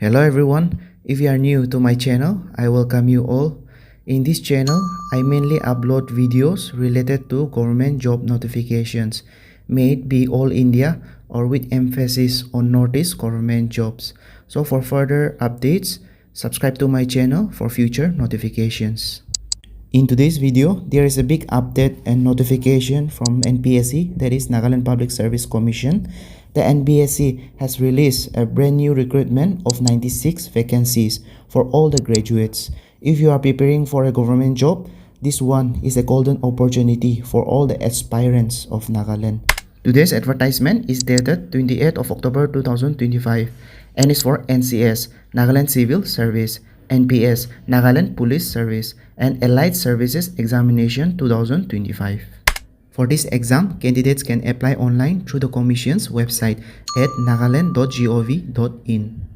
Hello everyone, if you are new to my channel, I welcome you all. In this channel, I mainly upload videos related to government job notifications, may it be all India or with emphasis on Northeast government jobs. So for further updates, subscribe to my channel for future notifications. In today's video, there is a big update and notification from NPSC, that is Nagaland Public Service Commission. The NPSC has released a brand new recruitment of 96 vacancies for all the graduates. If you are preparing for a government job, this one is a golden opportunity for all the aspirants of Nagaland. Today's advertisement is dated 28th of October 2025 and is for NCS, Nagaland Civil Service, NPS, Nagaland Police Service, and Allied Services Examination 2025. For this exam, candidates can apply online through the Commission's website at nagaland.gov.in.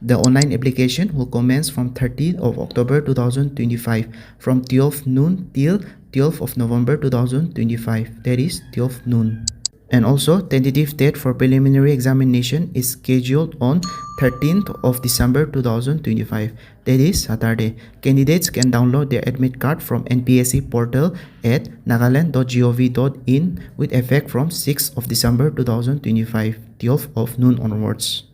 The online application will commence from 30th of October 2025 from 12 noon till 12th of November 2025, that is 12 noon. And also, tentative date for preliminary examination is scheduled on 13th of December 2025, that is Saturday. Candidates can download their admit card from NPSC portal at nagaland.gov.in with effect from 6th of December 2025, 12 of noon onwards.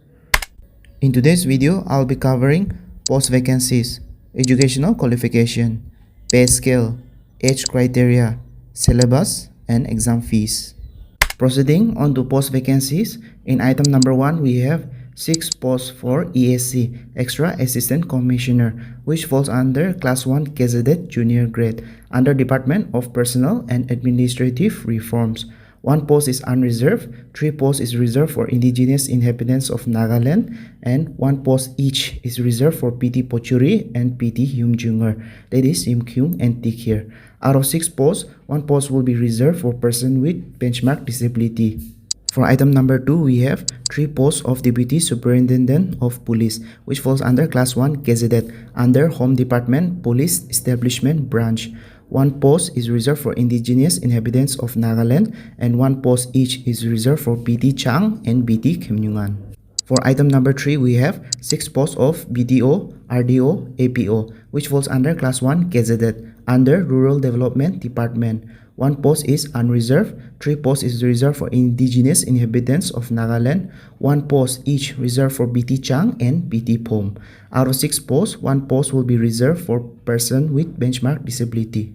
In today's video, I'll be covering post vacancies, educational qualification, pay scale, age criteria, syllabus, and exam fees. Proceeding on to post vacancies, in item number 1 we have 6 posts for ESC, Extra Assistant Commissioner, which falls under Class 1 Gazetted Junior Grade under Department of Personnel and Administrative Reforms. 1 post is unreserved, 3 posts is reserved for indigenous inhabitants of Nagaland, and 1 post each is reserved for PT Pochuri and PT Yumjungar, that is Yimkyung and Tikir. Out of 6 posts, 1 post will be reserved for person with benchmark disability. For item number 2, we have 3 posts of Deputy Superintendent of Police, which falls under Class 1 Gazetted under Home Department Police Establishment Branch. 1 post is reserved for indigenous inhabitants of Nagaland, and 1 post each is reserved for PT Chang and BT Khimnyungan. For item number 3, we have 6 posts of BDO, RDO, APO, which falls under Class 1 Gazetted under Rural Development Department. 1 post is unreserved, 3 posts is reserved for indigenous inhabitants of Nagaland, 1 post each reserved for BT Chang and BT Pom. Out of 6 posts, 1 post will be reserved for person with benchmark disability.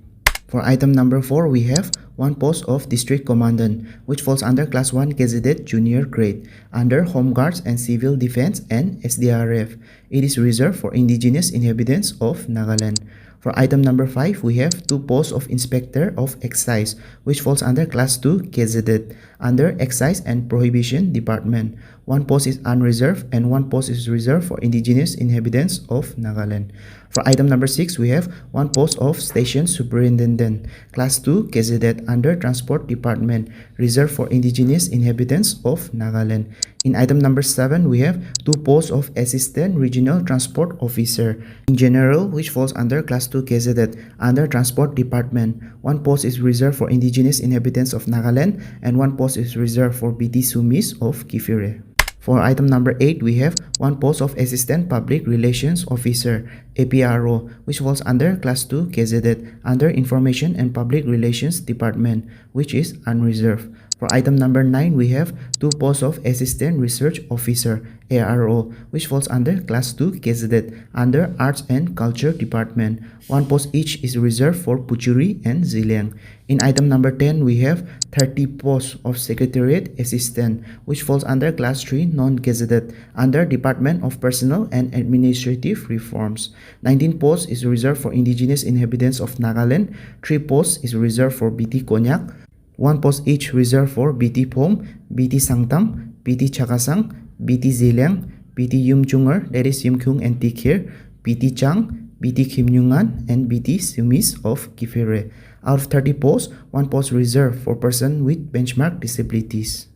For item number 4, we have 1 post of District Commandant, which falls under Class 1 Gazetted Junior Grade under Home Guards and Civil Defense and SDRF. It is reserved for indigenous inhabitants of Nagaland. For item number 5, we have 2 posts of Inspector of Excise, which falls under Class 2 Gazetted under Excise and Prohibition Department. 1 post is unreserved and 1 post is reserved for indigenous inhabitants of Nagaland. For item number 6, we have 1 post of Station Superintendent, Class 2 Gazetted under Transport Department, reserved for indigenous inhabitants of Nagaland. In item number 7, we have 2 posts of Assistant Regional Transport Officer in general, which falls under Class 2 Gazetted under Transport Department. 1 post is reserved for indigenous inhabitants of Nagaland, and 1 post is reserved for BT Sumis of Kifire. For item number 8, we have 1 post of Assistant Public Relations Officer, APRO, which falls under Class 2 Gazetted under Information and Public Relations Department, which is unreserved. For item number 9, we have 2 posts of Assistant Research Officer, ARO, which falls under Class 2 Gazetted under Arts and Culture Department. 1 post each is reserved for Puchuri and Ziliang. In item number 10, we have 30 posts of Secretariat Assistant, which falls under Class 3 Non-Gazetted under Department of Personnel and Administrative Reforms. 19 posts is reserved for indigenous inhabitants of Nagaland. 3 posts is reserved for BT Konyak. 1 post each reserved for BT Pom, BT Sangtam, BT Chakasang, BT Ziliang, BT Yumjungar, that is Yimkyung and Tikir, BT Chang, BT Khimnyungan, and BT Sumis of Kifire. Out of 30 posts, 1 post reserved for person with benchmark disabilities.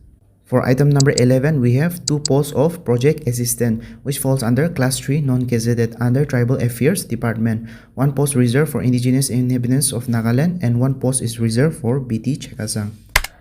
For item number 11, we have 2 posts of Project Assistant, which falls under Class 3 Non-Gazetted under Tribal Affairs Department. 1 post reserved for indigenous inhabitants of Nagaland, and 1 post is reserved for BT Chakasang.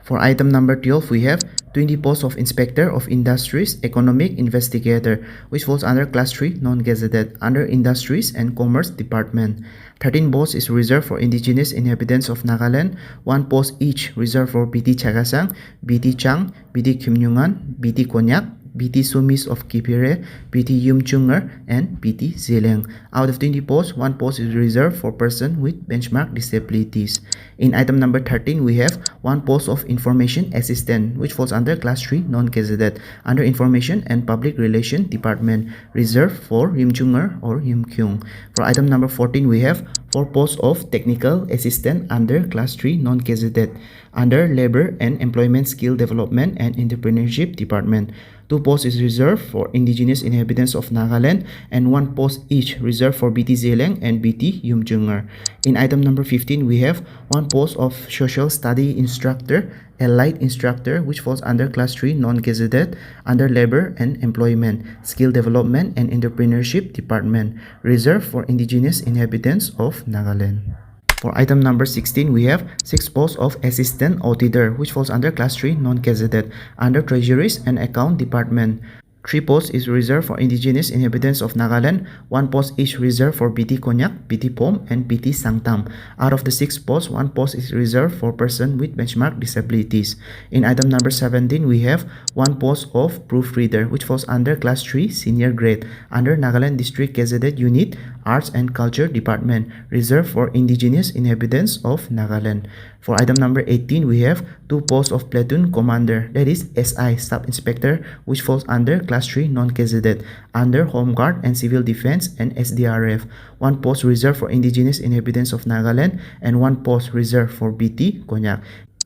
For item number 12, we have 20 posts of Inspector of Industries Economic Investigator, which falls under Class 3 Non-Gazetted under Industries and Commerce Department. 13 posts is reserved for indigenous inhabitants of Nagaland, 1 post each reserved for BT Chagasang, BT Chang, BT Khimnyungan, BT Konyak, BT Sumis of Kipire, BT Yumchungar, and BT Zileng. Out of 20 posts, 1 post is reserved for person with benchmark disabilities. In item number 13, we have 1 post of Information Assistant, which falls under Class 3 Non-Gazetted under Information and Public Relations Department, reserved for Yumchungar or Yumkyung. For item number 14, we have 4 posts of Technical Assistant under Class 3 Non-Gazetted under Labor and Employment Skill Development and Entrepreneurship Department. 2 posts is reserved for indigenous inhabitants of Nagaland and 1 post each reserved for BT Zeleng and BT Yumchungar. In item number 15, we have 1 post of Social Study Instructor, Allied Instructor, which falls under Class 3 Non-Gazetted under Labor and Employment, Skill Development and Entrepreneurship Department, reserved for indigenous inhabitants of Nagaland. For item number 16, we have 6 posts of Assistant Auditor, which falls under Class 3 Non-Gazetted under Treasuries and Account Department. 3 posts is reserved for indigenous inhabitants of Nagaland, 1 post each reserved for BT Konyak, BT Pom, and BT Sangtam. Out of the 6 posts, 1 post is reserved for person with benchmark disabilities. In item number 17, we have 1 post of Proofreader, which falls under Class 3 Senior Grade under Nagaland District Gazetted Unit, Arts and Culture Department, reserved for indigenous inhabitants of Nagaland. For item number 18, we have 2 posts of Platoon Commander, that is SI Sub-Inspector, which falls under Class 3 Non-Gazetted under Home Guard and Civil Defense and SDRF. 1 post reserved for indigenous inhabitants of Nagaland and 1 post reserved for BT Konyak.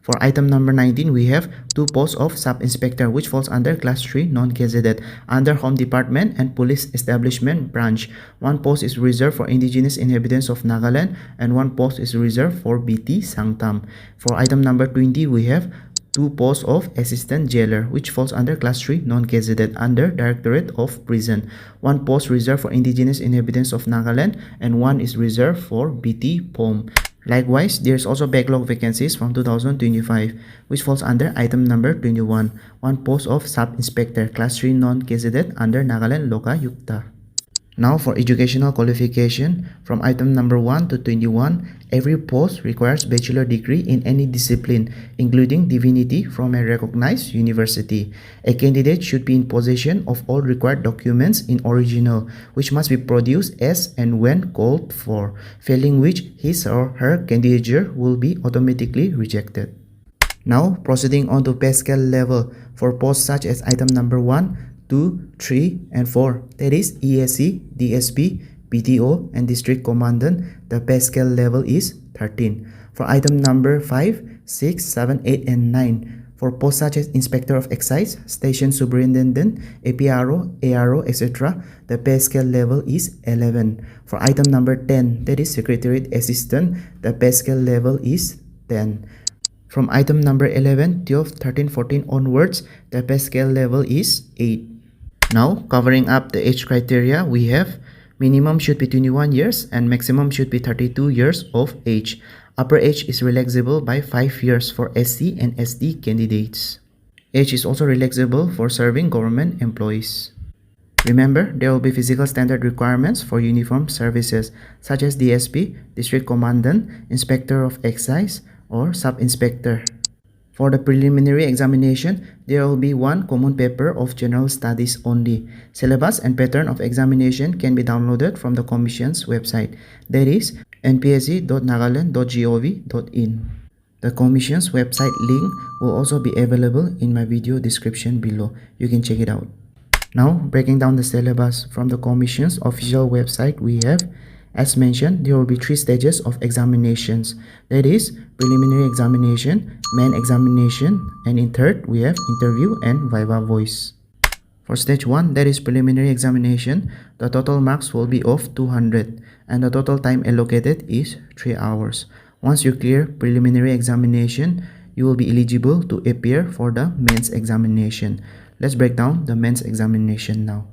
For item number 19, we have 2 posts of Sub-Inspector, which falls under Class 3 Non-Gazetted under Home Department and Police Establishment Branch. 1 post is reserved for indigenous inhabitants of Nagaland and 1 post is reserved for BT Sangtam. For item number 20, we have 2 posts of Assistant Jailer, which falls under Class 3 Non-Gazetted under Directorate of Prison. 1 post reserved for indigenous inhabitants of Nagaland and 1 is reserved for BT Pom. Likewise, there is also backlog vacancies from 2025, which falls under item number 21, 1 post of Sub-Inspector, Class 3 Non-Gazetted under Nagaland Loka Yukta. Now for educational qualification, from item number 1 to 21, every post requires bachelor degree in any discipline, including divinity from a recognized university. A candidate should be in possession of all required documents in original, which must be produced as and when called for, failing which his or her candidature will be automatically rejected. Now proceeding on to pay scale level for posts such as item number 1, 2, 3, and 4, that is ESC, DSP, PTO, and District Commandant, the pay scale level is 13. For item number 5, 6, 7, 8, and 9, for posts such as Inspector of Excise, Station Superintendent, APRO, ARO, etc., the pay scale level is 11. For item number 10, that is Secretariat Assistant, the pay scale level is 10. From item number 11, 12, 13, 14 onwards, the pay scale level is 8. Now, covering up the age criteria, we have minimum should be 21 years and maximum should be 32 years of age. Upper age is relaxable by 5 years for SC and SD candidates. Age is also relaxable for serving government employees. Remember, there will be physical standard requirements for uniform services such as DSP, District Commandant, Inspector of Excise, or Sub-Inspector. For the preliminary examination, there will be 1 common paper of general studies only. Syllabus and pattern of examination can be downloaded from the Commission's website, that is npsc.nagaland.gov.in. The Commission's website link will also be available in my video description below. You can check it out. Now, breaking down the syllabus from the Commission's official website, we have, as mentioned, there will be 3 stages of examinations, that is preliminary examination, main examination, and in third we have interview and viva voice. For stage 1, that is preliminary examination, the total marks will be of 200 and the total time allocated is 3 hours. Once you clear preliminary examination, you will be eligible to appear for the mains examination. Let's break down the mains examination now.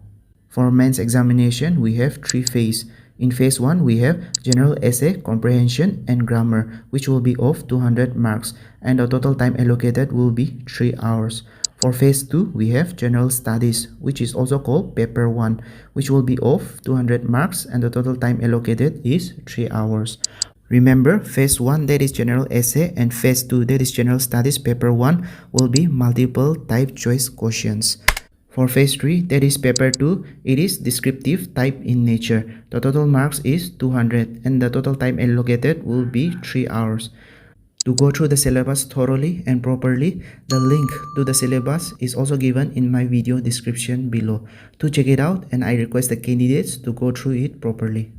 For mains examination, we have 3 phases. In phase 1, we have general essay, comprehension, and grammar, which will be of 200 marks, and the total time allocated will be 3 hours. For phase 2, we have general studies, which is also called paper 1, which will be of 200 marks, and the total time allocated is 3 hours. Remember, phase 1, that is general essay, and phase 2, that is general studies paper 1, will be multiple type choice questions. For phase 3, that is paper 2, it is descriptive type in nature. The total marks is 200, and the total time allocated will be 3 hours. To go through the syllabus thoroughly and properly, the link to the syllabus is also given in my video description below. To check it out, and I request the candidates to go through it properly.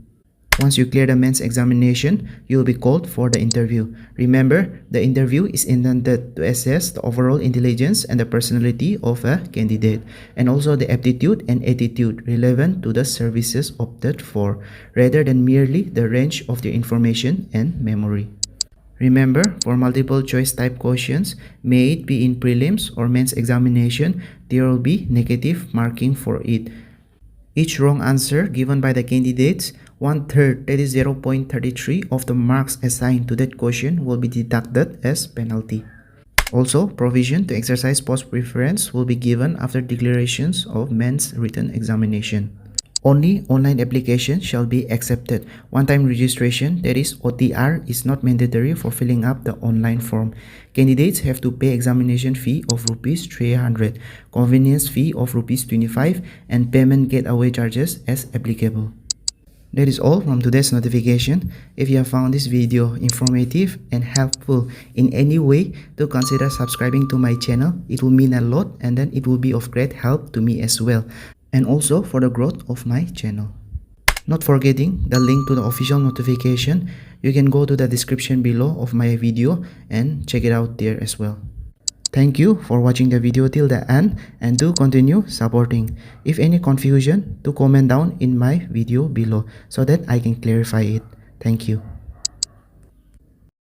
Once you clear the mains examination, you will be called for the interview. Remember, the interview is intended to assess the overall intelligence and the personality of a candidate, and also the aptitude and attitude relevant to the services opted for, rather than merely the range of their information and memory. Remember, for multiple choice type questions, may it be in prelims or mains examination, there will be negative marking for it. Each wrong answer given by the candidates, 1/3, that is 0.33 of the marks assigned to that question will be deducted as penalty. Also, provision to exercise post preference will be given after declarations of mains written examination. Only online application shall be accepted. One-time registration, that is OTR, is not mandatory for filling up the online form. Candidates have to pay examination fee of Rs 300, convenience fee of Rs 25, and payment gateway charges as applicable. That is all from today's notification. If you have found this video informative and helpful in any way, do consider subscribing to my channel. It will mean a lot, and then it will be of great help to me as well, and also for the growth of my channel. Not forgetting the link to the official notification. You can go to the description below of my video and check it out there as well. Thank you for watching the video till the end, and do continue supporting. If any confusion, do comment down in my video below so that I can clarify it. Thank you.